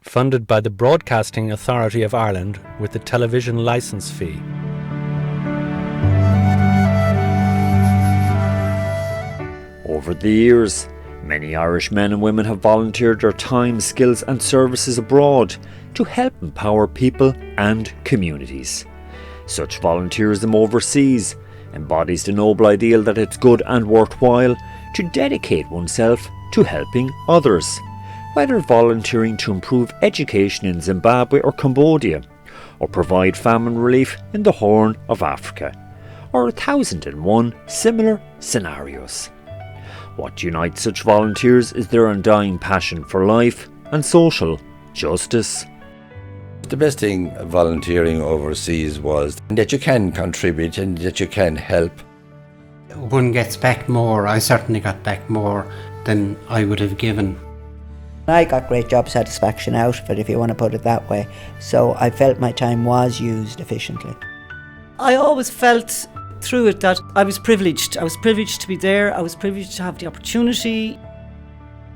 funded by the Broadcasting Authority of Ireland with the television licence fee. Over the years, many Irish men and women have volunteered their time, skills and services abroad to help empower people and communities. Such volunteerism overseas embodies the noble ideal that it's good and worthwhile to dedicate oneself to helping others, whether volunteering to improve education in Zimbabwe or Cambodia, or provide famine relief in the Horn of Africa, or 1,001 similar scenarios. What unites such volunteers is their undying passion for life and social justice. The best thing of volunteering overseas was that you can contribute and that you can help. One gets back more. I certainly got back more than I would have given. I got great job satisfaction out of it, if you want to put it that way. So I felt my time was used efficiently. I always felt through it that I was privileged. I was privileged to be there. I was privileged to have the opportunity.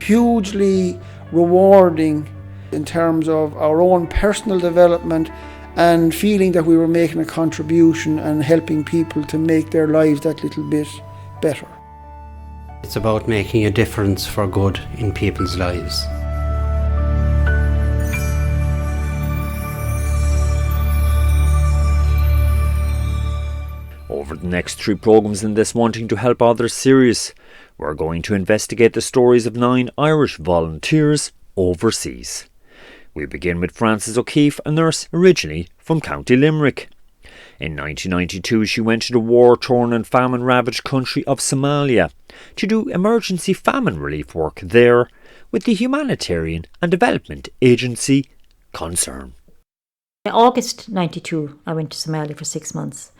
Hugely rewarding in terms of our own personal development and feeling that we were making a contribution and helping people to make their lives that little bit better. It's about making a difference for good in people's lives. Over the next 3 programmes in this Wanting to Help Others series, we're going to investigate the stories of 9 Irish volunteers overseas. We begin with Frances O'Keefe, a nurse originally from County Limerick. In 1992 she went to the war-torn and famine-ravaged country of Somalia to do emergency famine relief work there with the humanitarian and development agency Concern. In August 92 I went to Somalia for 6 months,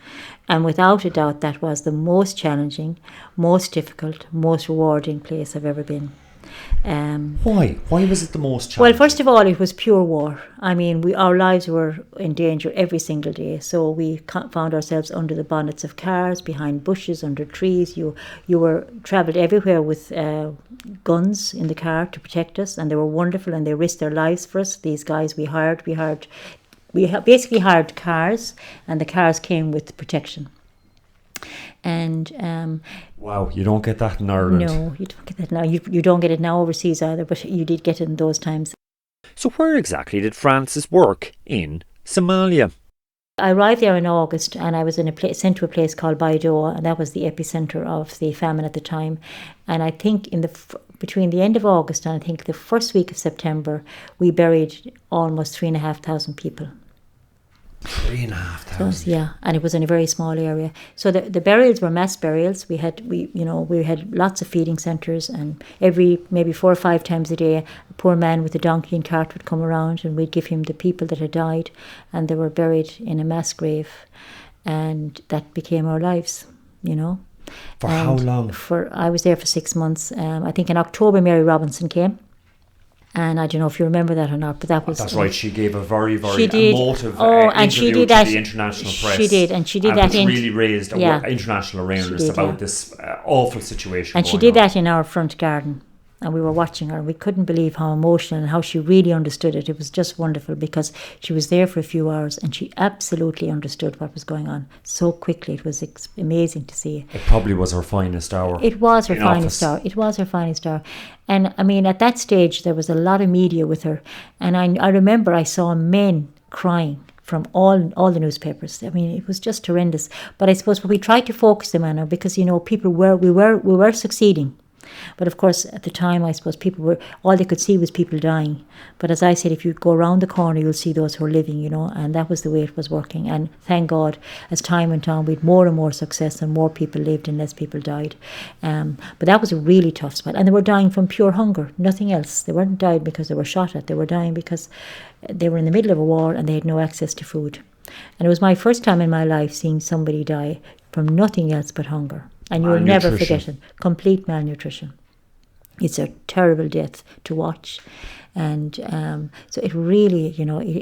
and without a doubt that was the most challenging, most difficult, most rewarding place I've ever been. Why? Why was it the most challenging? Well, first of all, it was pure war. I mean, our lives were in danger every single day. So we found ourselves under the bonnets of cars, behind bushes, under trees. You were travelled everywhere with guns in the car to protect us, and they were wonderful, and they risked their lives for us. These guys we basically hired cars, and the cars came with protection. And wow, you don't get that in Ireland. No, you don't get that now. You don't get it now overseas either, but you did get it in those times. So where exactly did Frances work in Somalia? I arrived there in August, and I was sent to a place called Baidoa, and that was the epicenter of the famine at the time. And I think between the end of August and I think the first week of September, we buried almost 3,500 people. 3,500. So, yeah, and it was in a very small area. So the burials were mass burials. We had lots of feeding centres, and maybe 4 or 5 times a day, a poor man with a donkey and cart would come around, and we'd give him the people that had died, and they were buried in a mass grave, and that became our lives, For how long? I was there for 6 months. I think in October Mary Robinson came. And I don't know if you remember that or not, but that was... That's right, she gave a very, very emotive interview to the international press. She did, and she did that which really raised international awareness about this awful situation. And she did that in our front garden, and we were watching her, and we couldn't believe how emotional and how she really understood it. It was just wonderful, because she was there for a few hours, and she absolutely understood what was going on so quickly. It was amazing to see. It probably was her finest hour. It was her finest hour. It was her finest hour. And I mean, at that stage, there was a lot of media with her. And I remember I saw men crying from all the newspapers. I mean, it was just horrendous. But I suppose we tried to focus them on her because, we were succeeding. But of course, at the time, I suppose all they could see was people dying. But as I said, if you go around the corner, you'll see those who are living, and that was the way it was working. And thank God, as time went on, we had more and more success, and more people lived and less people died. But that was a really tough spot. And they were dying from pure hunger, nothing else. They weren't dying because they were shot at. They were dying because they were in the middle of a war and they had no access to food. And it was my first time in my life seeing somebody die from nothing else but hunger. And you'll never forget it. Complete malnutrition. It's a terrible death to watch. And so it really,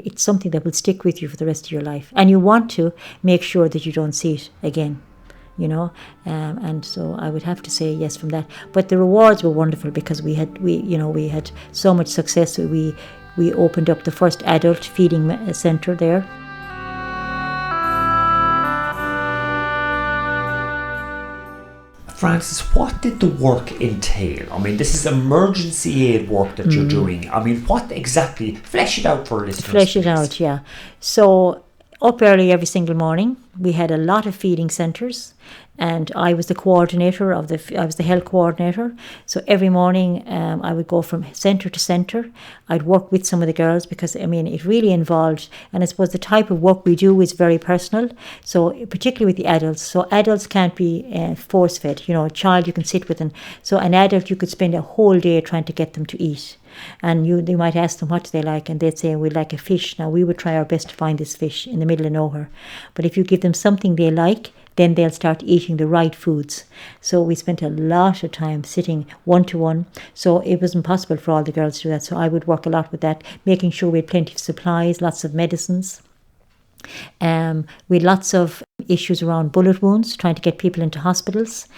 it's something that will stick with you for the rest of your life. And you want to make sure that you don't see it again, and so I would have to say yes from that. But the rewards were wonderful because we had so much success. We we opened up the first adult feeding centre there. Frances, what did the work entail? I mean, this is emergency aid work that you're doing. I mean, what exactly? Flesh it out for listeners. Flesh it please. out, yeah. So up early every single morning. We had a lot of feeding centres, and I was the coordinator of I was the health coordinator. So every morning I would go from centre to centre. I'd work with some of the girls because, I mean, it really involved, and I suppose the type of work we do is very personal. So particularly with the adults. So adults can't be force-fed. You know, a child you can sit with, and so an adult you could spend a whole day trying to get them to eat. And you might ask them what do they like, and they'd say, we'd like a fish. Now we would try our best to find this fish in the middle of nowhere, but if you give them something they like, then they'll start eating the right foods. So we spent a lot of time sitting one-to-one. So it was impossible for all the girls to do that. So I would work a lot with that, making sure we had plenty of supplies, lots of medicines. We had lots of issues around bullet wounds, trying to get people into hospitals.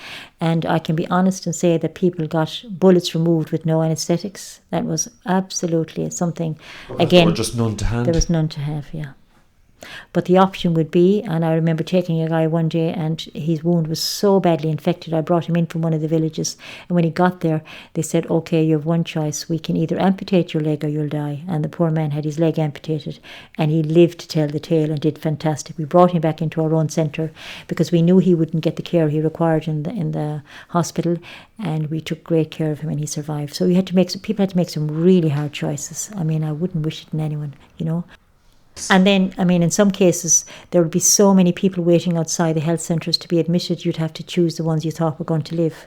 And I can be honest and say that people got bullets removed with no anaesthetics. That was absolutely something, again, There were just none to hand. there was none to have, yeah. But the option would be, and I remember taking a guy one day and his wound was so badly infected, I brought him in from one of the villages, and when he got there they said, okay, you have one choice, we can either amputate your leg or you'll die. And the poor man had his leg amputated, and he lived to tell the tale and did fantastic. We brought him back into our own centre because we knew he wouldn't get the care he required in the hospital, and we took great care of him and he survived. So people had to make some really hard choices. I mean, I wouldn't wish it on anyone, you know. And then, I mean, in some cases, there would be so many people waiting outside the health centres to be admitted, you'd have to choose the ones you thought were going to live.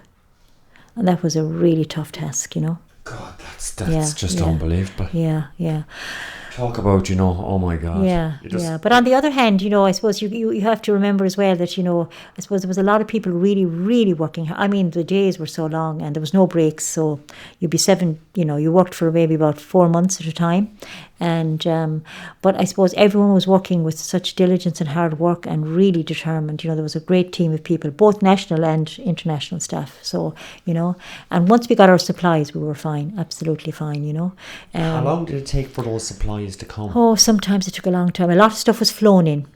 And that was a really tough task, you know. God, that's just unbelievable. Yeah. Talk about, you know, oh my God. Yeah. But on the other hand, you know, I suppose you have to remember as well that, you know, I suppose there was a lot of people really, really working. I mean, the days were so long and there was no breaks. So you'd be you worked for maybe about 4 months at a time. And but I suppose everyone was working with such diligence and hard work and really determined. You know, there was a great team of people, both national and international staff. So, you know, and once we got our supplies, we were fine, absolutely fine, you know. How long did it take for those supplies to come? Oh, sometimes it took a long time. A lot of stuff was flown in.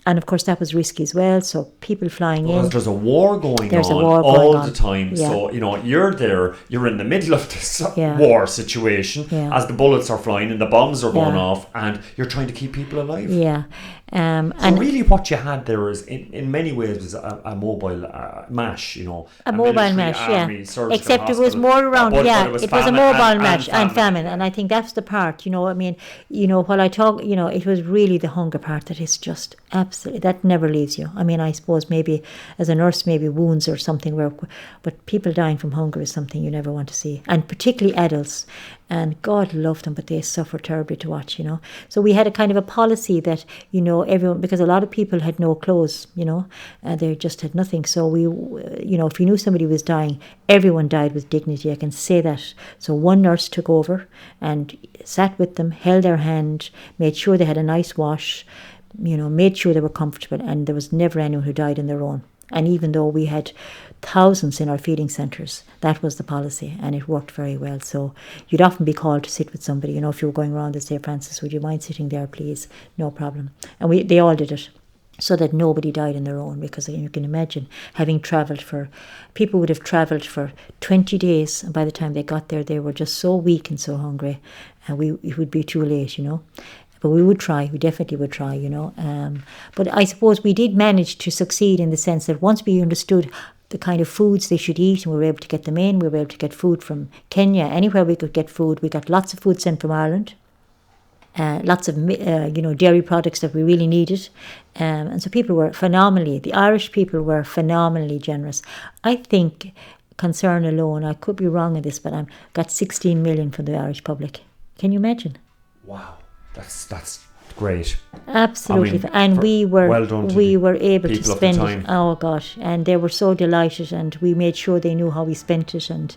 And of course that was risky as well, so people flying in. There's a war going on all the time. Yeah. So, you know, you're there, you're in the middle of this war situation as the bullets are flying and the bombs are going off, and you're trying to keep people alive. Yeah. So and really what you had there is, in many ways, was a mobile MASH, you know. A mobile MASH, except it was more around, it was a mobile MASH and famine. And I think that's the part, you know, I mean, you know, while I talk, you know, it was really the hunger part that is just absolutely, that never leaves you. I mean, I suppose maybe as a nurse, maybe wounds or something, but people dying from hunger is something you never want to see. And particularly adults. And God loved them, but they suffer terribly to watch, you know. So we had a kind of a policy that, you know, everyone, because a lot of people had no clothes, you know, they just had nothing. So we, you know, if you knew somebody was dying, everyone died with dignity, I can say that. So one nurse took over and sat with them, held their hand, made sure they had a nice wash, you know, made sure they were comfortable, and there was never anyone who died on their own. And even though we had thousands in our feeding centres, that was the policy, and it worked very well. So you'd often be called to sit with somebody, you know, if you were going around and say, Frances, would you mind sitting there, please? No problem. And they all did it, so that nobody died on their own, because you can imagine people would have travelled for 20 days, and by the time they got there, they were just so weak and so hungry, and it would be too late, you know. But we definitely would try, you know. But I suppose we did manage to succeed in the sense that once we understood the kind of foods they should eat, and we were able to get them in, we were able to get food from Kenya, anywhere we could get food. We got lots of food sent from Ireland, lots of, you know, dairy products that we really needed. And so the Irish people were phenomenally generous. I think Concern alone, I could be wrong in this, but I got 16 million from the Irish public. Can you imagine? Wow. That's great. Absolutely. I mean, and we were able to spend it. Time. Oh gosh, and they were so delighted, and we made sure they knew how we spent it, and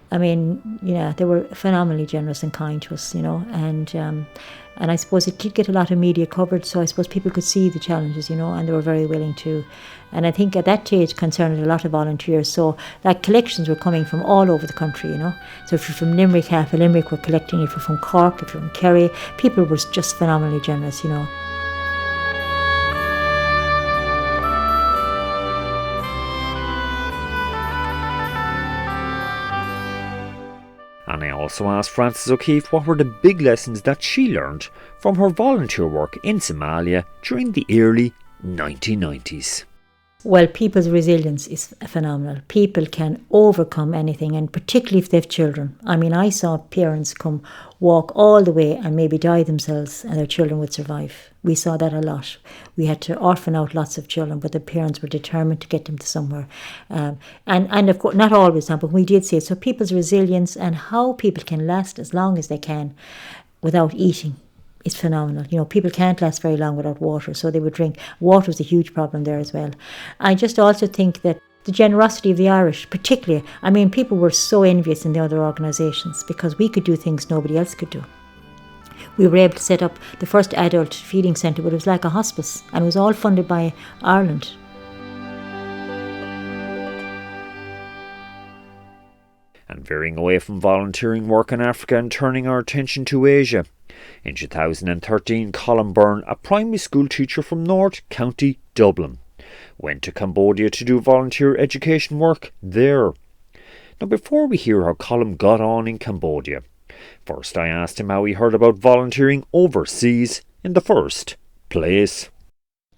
I mean, yeah, they were phenomenally generous and kind to us, and I suppose it did get a lot of media coverage, so I suppose people could see the challenges, and they were very willing to. And I think at that stage concerned a lot of volunteers, so like collections were coming from all over the country, So if you're from Limerick, half of Limerick were collecting. If you're from Cork, if you're from Kerry, people were just phenomenally generous, And I also asked Frances O'Keefe what were the big lessons that she learned from her volunteer work in Somalia during the early 1990s. Well, people's resilience is phenomenal. People can overcome anything, and particularly if they have children. I mean, I saw parents come walk all the way and maybe die themselves and their children would survive. We saw that a lot. We had to orphan out lots of children, but the parents were determined to get them to somewhere. And of course, not always, but we did see it. So people's resilience and how people can last as long as they can without eating. It's phenomenal. People can't last very long without water, so they would drink. Water was a huge problem there as well. I just also think that the generosity of the Irish, particularly, I mean, people were so envious in the other organisations because we could do things nobody else could do. We were able to set up the first adult feeding centre, but it was like a hospice, and it was all funded by Ireland. And veering away from volunteering work in Africa and turning our attention to Asia. In 2013, Colin Byrne, a primary school teacher from North County, Dublin, went to Cambodia to do volunteer education work there. Now, before we hear how Colin got on in Cambodia, first I asked him how he heard about volunteering overseas in the first place.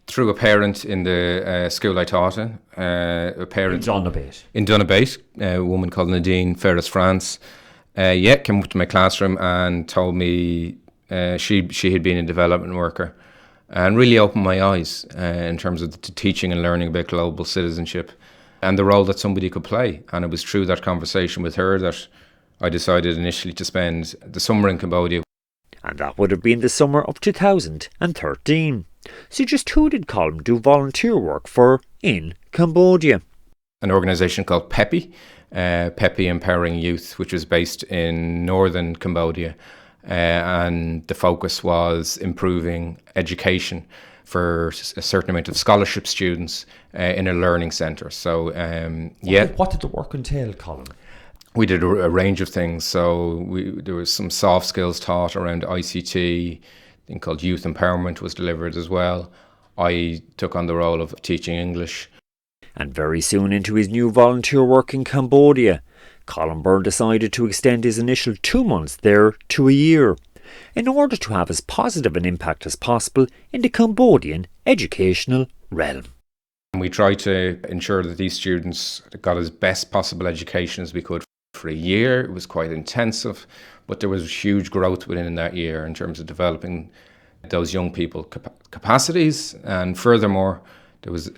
Through a parent in the school I taught in, a parent in Donabate, a woman called Nadine Ferris France, came up to my classroom and told me she had been a development worker, and really opened my eyes in terms of the teaching and learning about global citizenship and the role that somebody could play. And it was through that conversation with her that I decided initially to spend the summer in Cambodia. And that would have been the summer of 2013. So just who did Colin do volunteer work for in Cambodia? An organisation called PEPI, PEPI Empowering Youth, which was based in northern Cambodia. And the focus was improving education for a certain amount of scholarship students in a learning centre. So, What did the work entail, Colin? We did a range of things. So there was some soft skills taught around ICT, a thing called youth empowerment was delivered as well. I took on the role of teaching English. And very soon into his new volunteer work in Cambodia, Colin Byrne decided to extend his initial 2 months there to a year, in order to have as positive an impact as possible in the Cambodian educational realm. And we tried to ensure that these students got as best possible education as we could. For a year, it was quite intensive, but there was huge growth within that year in terms of developing those young people capacities, and furthermore, there was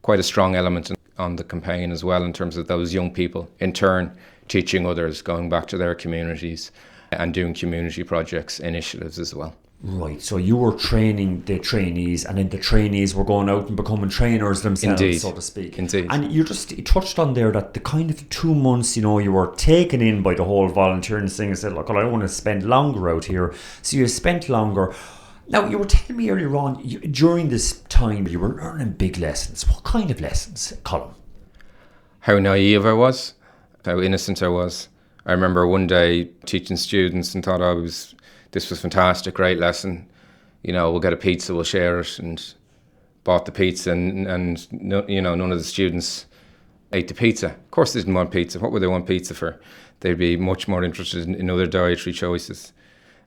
quite a strong element on the campaign as well in terms of those young people in turn teaching others, going back to their communities and doing community projects, initiatives as well. Right, so you were training the trainees, and then the trainees were going out and becoming trainers themselves, Indeed. so to speak. Indeed. And you touched on there that the kind of 2 months, you were taken in by the whole volunteering thing and said, look, I want to spend longer out here. So you spent longer. Now, you were telling me earlier on, during this time, you were learning big lessons. What kind of lessons, Colin? How naive I was, how innocent I was. I remember one day teaching students and thought this was fantastic, great lesson. We'll get a pizza, we'll share it, and bought the pizza, and none of the students ate the pizza. Of course they didn't want pizza. What would they want pizza for? They'd be much more interested in other dietary choices.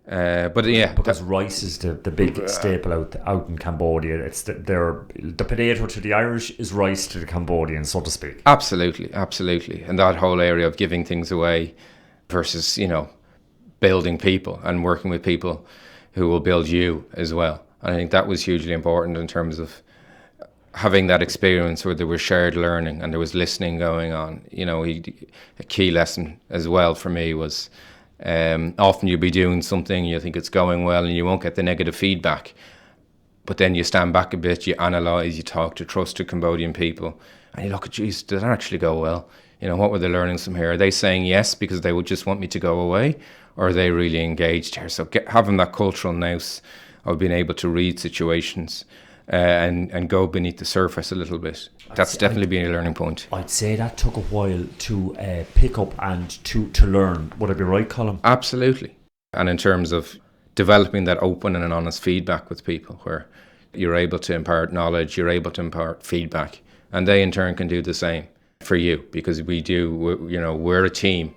Because rice is the big staple out in Cambodia. It's the potato to the Irish is rice to the Cambodians, so to speak. Absolutely. And that whole area of giving things away versus, building people and working with people who will build you as well. I think that was hugely important in terms of having that experience where there was shared learning and there was listening going on. A key lesson as well for me was often you'll be doing something, you think it's going well and you won't get the negative feedback. But then you stand back a bit, you analyse, you talk to trusted Cambodian people and you look at, geez, did that actually go well? You know, what were the learnings from here? Are they saying yes because they would just want me to go away, or are they really engaged here? So having that cultural nous of being able to read situations and go beneath the surface a little bit, that's definitely been a learning point. I'd say that took a while to pick up and to learn. Would I be right, Colin? Absolutely. And in terms of developing that open and honest feedback with people, where you're able to impart knowledge, you're able to impart feedback, and they in turn can do the same for you, because we're a team,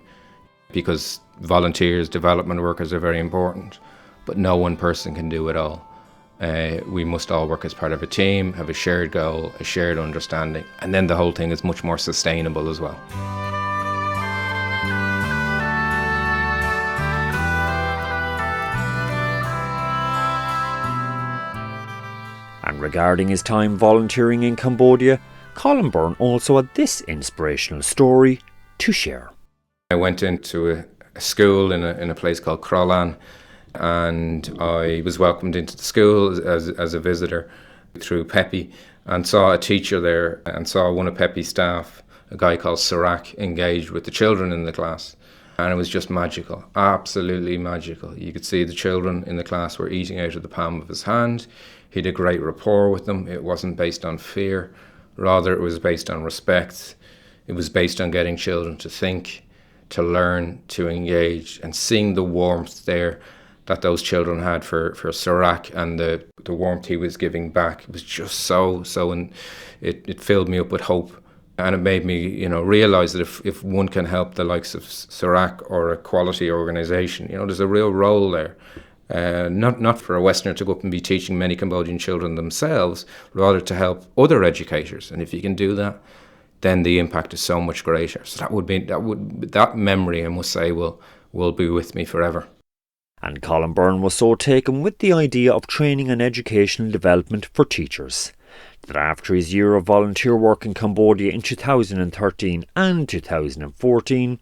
because volunteers, development workers are very important, but no one person can do it all. We must all work as part of a team, have a shared goal, a shared understanding, and then the whole thing is much more sustainable as well. And regarding his time volunteering in Cambodia, Colin Byrne also had this inspirational story to share. I went into a school in a place called Krolan, and I was welcomed into the school as a visitor through Pepe, and saw a teacher there, and saw one of Pepe's staff, a guy called Sirac, engaged with the children in the class. And it was just magical, absolutely magical. You could see the children in the class were eating out of the palm of his hand. He had a great rapport with them. It wasn't based on fear, rather it was based on respect. It was based on getting children to think, to learn, to engage, and seeing the warmth there that those children had for Sirac, and the warmth he was giving back. It was just so, and it filled me up with hope. And it made me, realise that if one can help the likes of Sirac or a quality organisation, there's a real role there. Not for a Westerner to go up and be teaching many Cambodian children themselves, rather to help other educators. And if you can do that, then the impact is so much greater. So that memory, I must say, will be with me forever. And Colin Byrne was so taken with the idea of training and educational development for teachers that after his year of volunteer work in Cambodia in 2013 and 2014,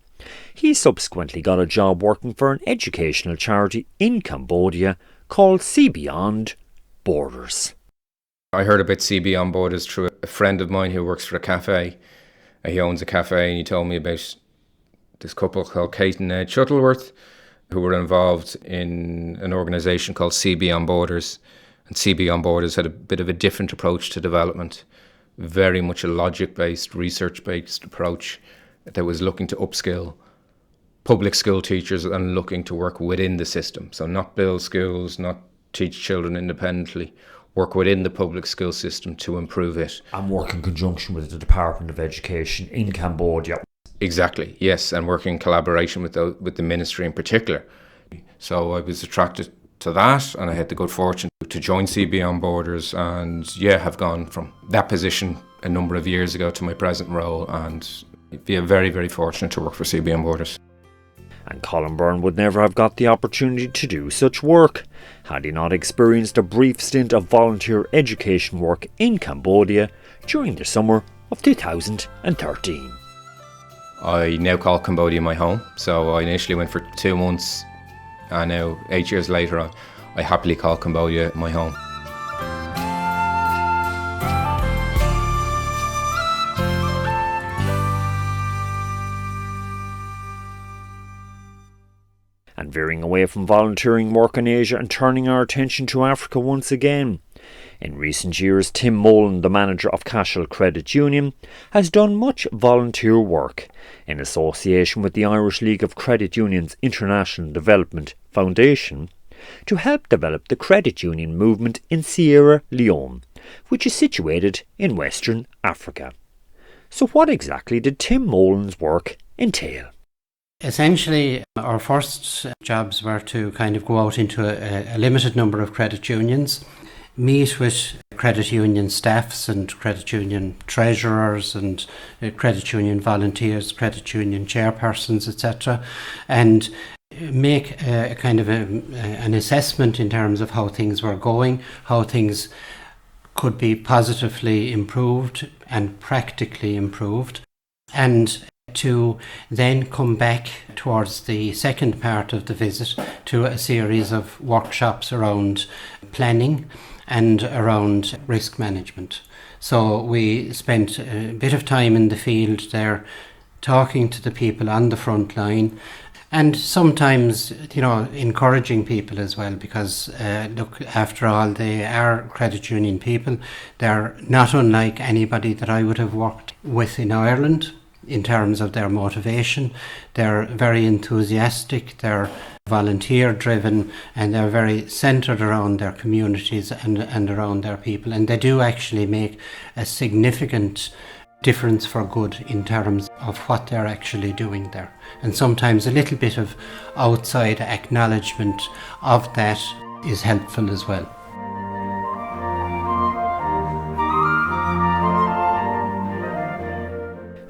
he subsequently got a job working for an educational charity in Cambodia called See Beyond Borders. I heard about See Beyond Borders through a friend of mine who works for a cafe. He owns a cafe, and he told me about this couple called Kate and Ed Shuttleworth, who were involved in an organisation called See Beyond Borders. And See Beyond Borders had a bit of a different approach to development, very much a logic-based, research-based approach that was looking to upskill public school teachers and looking to work within the system. So not build schools, not teach children independently, work within the public school system to improve it. And work in conjunction with the Department of Education in Cambodia. Exactly, yes, and working in collaboration with the ministry in particular. So I was attracted to that, and I had the good fortune to join See Beyond Borders, and have gone from that position a number of years ago to my present role, and feel very, very fortunate to work for See Beyond Borders. And Colin Byrne would never have got the opportunity to do such work had he not experienced a brief stint of volunteer education work in Cambodia during the summer of 2013. I now call Cambodia my home, so I initially went for 2 months, and now 8 years later I happily call Cambodia my home. And veering away from volunteering work in Asia and turning our attention to Africa once again. In recent years, Tim Mullen, the manager of Cashel Credit Union, has done much volunteer work in association with the Irish League of Credit Unions International Development Foundation to help develop the credit union movement in Sierra Leone, which is situated in Western Africa. So what exactly did Tim Mullen's work entail? Essentially, our first jobs were to kind of go out into a limited number of credit unions, meet with credit union staffs and credit union treasurers and credit union volunteers, credit union chairpersons, etc., and make a kind of an assessment in terms of how things were going, how things could be positively improved and practically improved, and to then come back towards the second part of the visit to a series of workshops around planning and around risk management. So we spent a bit of time in the field there talking to the people on the front line, and sometimes, encouraging people as well, because look, after all, they are credit union people. They're not unlike anybody that I would have worked with in Ireland in terms of their motivation. They're very enthusiastic, they're volunteer driven, and they're very centred around their communities and around their people. And they do actually make a significant difference for good in terms of what they're actually doing there. And sometimes a little bit of outside acknowledgement of that is helpful as well.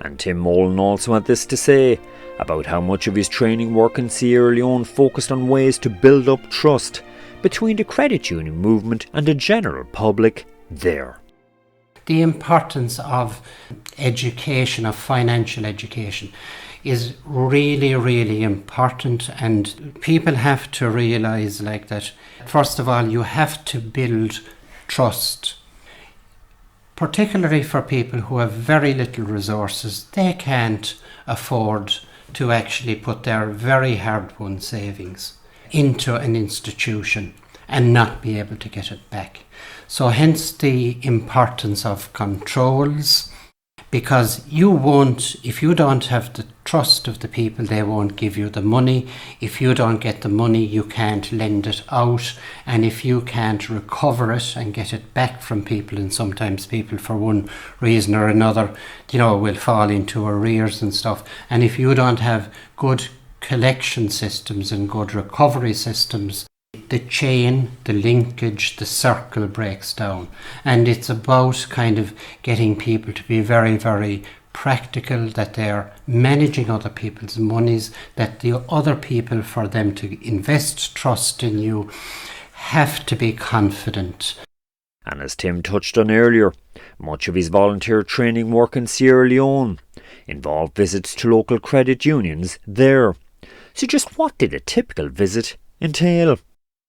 And Tim Mullen also had this to say about how much of his training work in Sierra Leone focused on ways to build up trust between the credit union movement and the general public there. The importance of education, of financial education, is really, really important, and people have to realise that, first of all, you have to build trust. Particularly for people who have very little resources, they can't afford to actually put their very hard-won savings into an institution and not be able to get it back. So hence the importance of controls, because you won't, if you don't have the trust of the people, they won't give you the money. If you don't get the money, you can't lend it out. And if you can't recover it and get it back from people, and sometimes people for one reason or another, will fall into arrears and stuff. And if you don't have good collection systems and good recovery systems, the chain, the linkage, the circle breaks down. And it's about kind of getting people to be very, very practical, that they're managing other people's monies, that the other people, for them to invest trust in you, have to be confident. And as Tim touched on earlier, much of his volunteer training work in Sierra Leone involved visits to local credit unions there. So just what did a typical visit entail?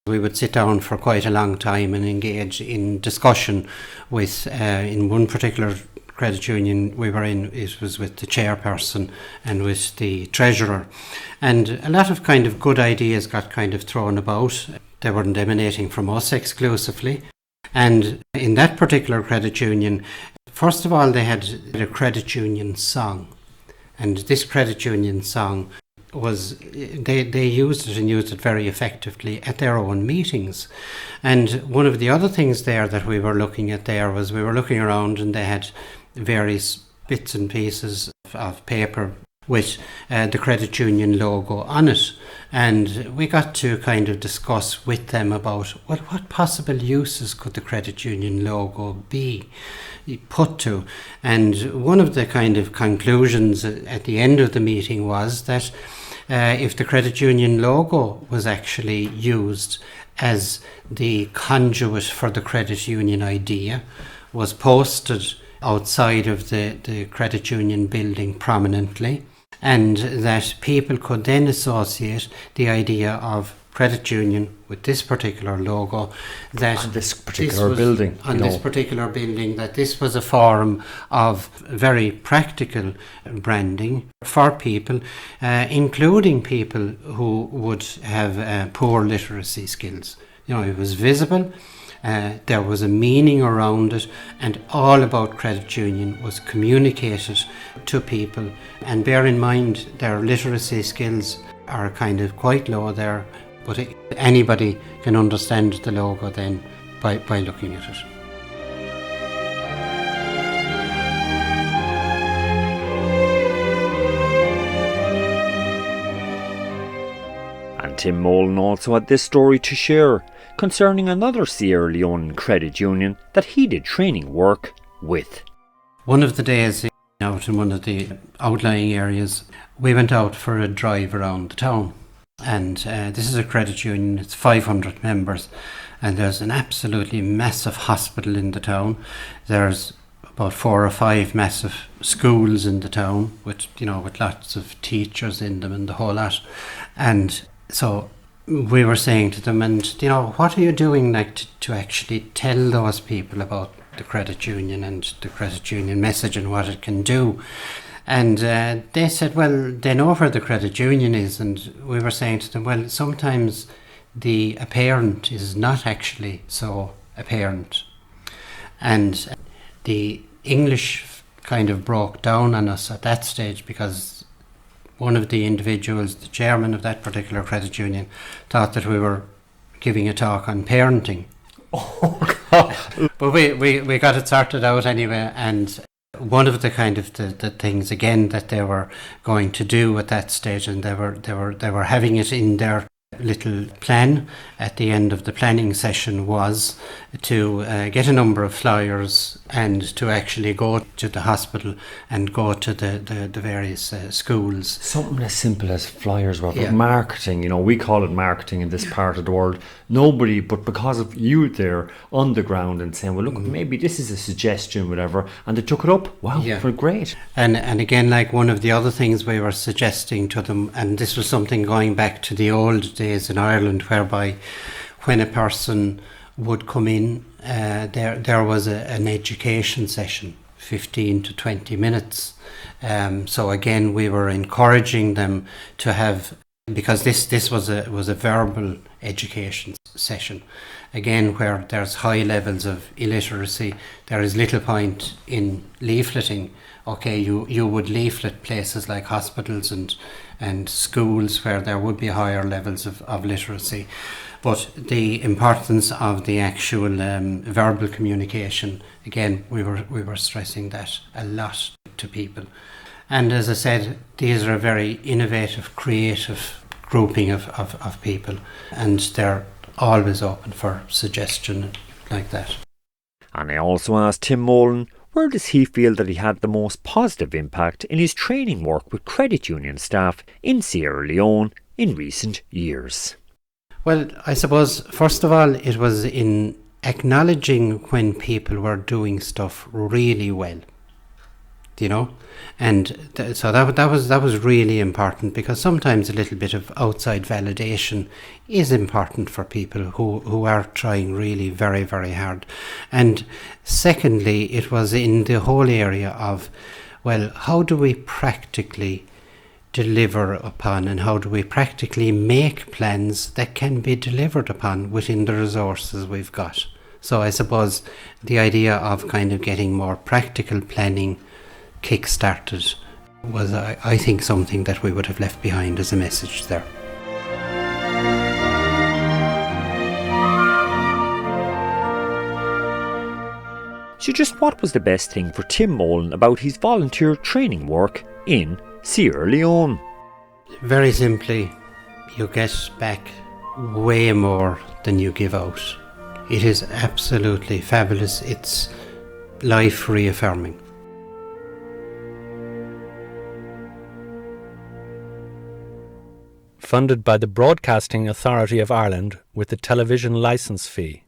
We would sit down for quite a long time and engage in discussion with, in one particular credit union we were in, it was with the chairperson and with the treasurer. And a lot of kind of good ideas got kind of thrown about. They weren't emanating from us exclusively. And in that particular credit union, first of all, they had a credit union song. And this credit union song was, they used it and used it very effectively at their own meetings. And one of the other things there that we were looking at there was, we were looking around and they had various bits and pieces of paper with the credit union logo on it. And we got to kind of discuss with them about, well, what possible uses could the credit union logo be put to? And one of the kind of conclusions at the end of the meeting was that if the credit union logo was actually used as the conduit for the credit union idea, was posted outside of the credit union building prominently, and that people could then associate the idea of credit union with this particular logo, that on this particular building, this particular building, that this was a form of very practical branding for people, including people who would have poor literacy skills. It was visible. There was a meaning around it, and all about credit union was communicated to people. And bear in mind, their literacy skills are kind of quite low there, but anybody can understand the logo then by looking at it. And Tim Mullen also had this story to share concerning another Sierra Leone credit union that he did training work with. One of the days out in one of the outlying areas, we went out for a drive around the town. And this is a credit union, it's 500 members, and there's an absolutely massive hospital in the town. There's about 4 or 5 massive schools in the town with lots of teachers in them and the whole lot. And so we were saying to them, and what are you doing to actually tell those people about the credit union and the credit union message and what it can do? And they said, well, they know where the credit union is. And we were saying to them, well, sometimes the apparent is not actually so apparent. And the English kind of broke down on us at that stage, because one of the individuals, the chairman of that particular credit union, thought that we were giving a talk on parenting. Oh, God. But we got it sorted out anyway, and one of the kind of the things again that they were going to do at that stage, and they were having it in their little plan at the end of the planning session, was to get a number of flyers and to actually go to the hospital and go to the various schools. Something as simple as flyers, Robert. Yeah. Marketing, we call it marketing in this part of the world. Nobody, but because of you there on the ground and saying, well, look, maybe this is a suggestion, whatever, and they took it up. Wow, Yeah. great. And again, like one of the other things we were suggesting to them, and this was something going back to the old days in Ireland, whereby when a person would come in, there was an education session, 15 to 20 minutes. So again, we were encouraging them to have, because this was a verbal education session, again, where there's high levels of illiteracy. There is little point in leafleting. Okay, you would leaflet places like hospitals and schools where there would be higher levels of literacy. But the importance of the actual verbal communication, again, we were stressing that a lot to people. And as I said, these are a very innovative, creative grouping of people, and they're always open for suggestion like that. And I also asked Tim Mullen, where does he feel that he had the most positive impact in his training work with credit union staff in Sierra Leone in recent years? Well, I suppose, first of all, it was in acknowledging when people were doing stuff really well, and so that was really important, because sometimes a little bit of outside validation is important for people who are trying really very, very hard. And secondly, it was in the whole area of, well, how do we practically deliver upon, and how do we practically make plans that can be delivered upon within the resources we've got. So I suppose the idea of kind of getting more practical planning kick-started was, I think, something that we would have left behind as a message there. So just what was the best thing for Tim Mullen about his volunteer training work in Sierra Leone? Very simply, you get back way more than you give out. It is absolutely fabulous. It's life reaffirming. Funded by the Broadcasting Authority of Ireland with the television licence fee.